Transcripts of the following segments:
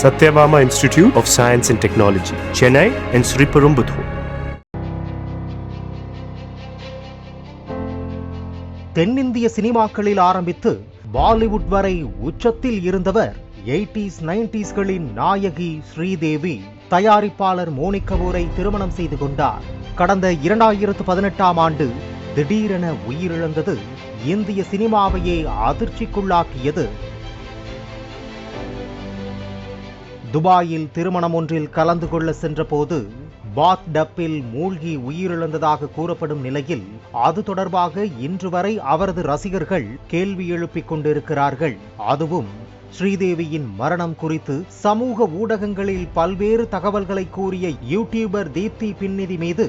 Satyabama Institute of Science and Technology, Chennai and Sriperumbudur. தென்னிந்திய சினிமாக்களில் ஆரம்பித்து பாலிவுட் வரை உச்சத்தில் இருந்தவர் 80s 90sகளின் நாயகி ஸ்ரீதேவி. தயாரிப்பாளர் மோனிக் கபூரை திருமணம் செய்து கொண்டார். கடந்த 2018ஆம் ஆண்டு திடீரென உயிரிழந்தது இந்திய சினிமாவையே அதிர்ச்சிக்குள்ளாக்கியது. துபாயில் திருமணம் ஒன்றில் கலந்து கொள்ள சென்ற போது பாத் டப்பில் மூழ்கி உயிரிழந்ததாக கூறப்படும் நிலையில் அது தொடர்பாக இன்று வரை அவரது ரசிகர்கள் கேள்வி எழுப்பிக் கொண்டிருக்கிறார்கள். அதுவும் ஸ்ரீதேவியின் மரணம் குறித்து சமூக ஊடகங்களில் பல்வேறு தகவல்களை கூறிய யூடியூபர் தீப்தி பின்னிதி மீது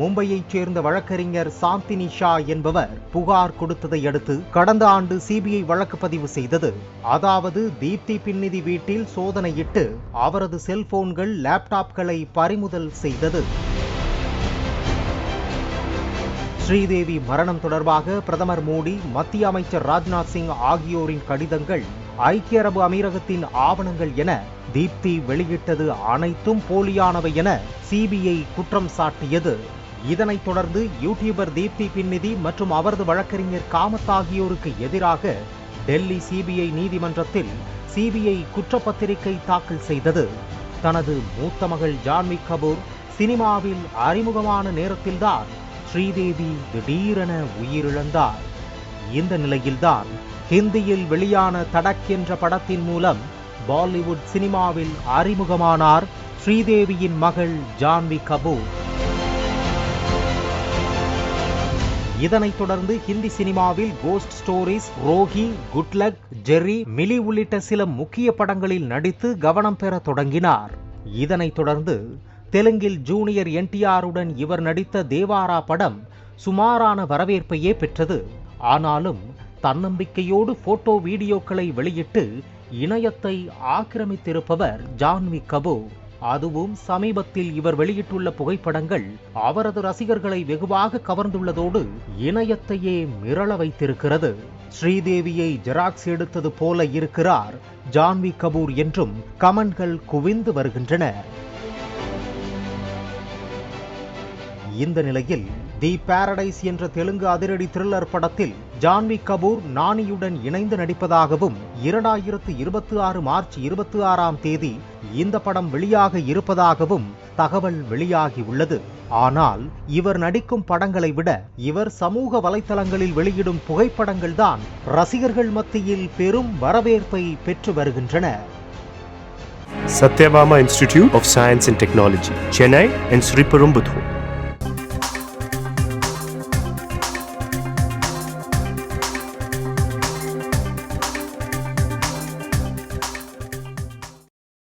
மும்பையைச் சேர்ந்த வழக்கறிஞர் சாந்தினி ஷா என்பவர் புகார் கொடுத்ததை அடுத்து கடந்த ஆண்டு சிபிஐ வழக்கு பதிவு செய்தது. அதாவது தீப்தி பின்னிதி வீட்டில் சோதனையிட்டு அவரது செல்போன்கள், லேப்டாப்களை பறிமுதல் செய்தது. ஸ்ரீதேவி மரணம் தொடர்பாக பிரதமர் மோடி, மத்திய அமைச்சர் ராஜ்நாத் சிங் ஆகியோரின் கடிதங்கள், ஐக்கிய அரபு அமீரகத்தின் ஆவணங்கள் என தீப்தி வெளியிட்டது அனைத்தும் போலியானவை என சிபிஐ குற்றம் சாட்டியது. இதனைத் தொடர்ந்து யூடியூபர் தீப்தி பின்னிதி மற்றும் அவரது வழக்கறிஞர் காமத் ஆகியோருக்கு எதிராக டெல்லி சிபிஐ நீதிமன்றத்தில் சிபிஐ குற்றப்பத்திரிகை தாக்கல் செய்தது. தனது மூத்த மகள் ஜான்வி கபூர் சினிமாவில் அறிமுகமான நேரத்தில்தான் ஸ்ரீதேவி திடீரென உயிரிழந்தார். இந்த நிலையில்தான் ஹிந்தியில் வெளியான தடக் என்ற படத்தின் மூலம் பாலிவுட் சினிமாவில் அறிமுகமானார் ஸ்ரீதேவியின் மகள் ஜான்வி கபூர். இதனைத் தொடர்ந்து ஹிந்தி சினிமாவில் கோஸ்ட் ஸ்டோரிஸ், ரோஹி, குட்லக், ஜெர்ரி, மிலி உள்ளிட்ட சில முக்கிய படங்களில் நடித்து கவனம் பெற தொடங்கினார். இதனைத் தொடர்ந்து தெலுங்கில் ஜூனியர் என்டிஆருடன் இவர் நடித்த தேவாரா படம் சுமாரான வரவேற்பையே பெற்றது. ஆனாலும் தன்னம்பிக்கையோடு போட்டோ வீடியோக்களை வெளியிட்டு இணையத்தை ஆக்கிரமித்திருப்பவர் ஜான்வி கபூர். அதுவும் சமீபத்தில் இவர் வெளியிட்டுள்ள புகைப்படங்கள் அவரது ரசிகர்களை வெகுவாக கவர்ந்துள்ளதோடு இணையத்தையே மிரள வைத்திருக்கிறது. ஸ்ரீதேவியை ஜெராக்ஸ் எடுத்தது போல இருக்கிறார் ஜான்வி கபூர் என்றும் கமெண்ட்கள் குவிந்து வருகின்றன. இந்த நிலையில் தி பாரடைஸ் என்ற தெலுங்கு அதிரடி த்ரில்லர் படத்தில் ஜான்வி கபூர் நானியுடன் இணைந்து நடிப்பதாகவும் 2026 மார்ச் 26ஆம் தேதி இந்த படம் வெளியாக இருப்பதாகவும் தகவல் வெளியாகி உள்ளது. ஆனால் இவர் நடிக்கும் படங்களை விட இவர் சமூக வலைத்தளங்களில் வெளியிடும் புகைப்படங்கள் தான் ரசிகர்கள் மத்தியில் பெரும் வரவேற்பை பெற்று வருகின்றன. Satyabama Institute of Science and Technology, Chennai and Sriperumbudur.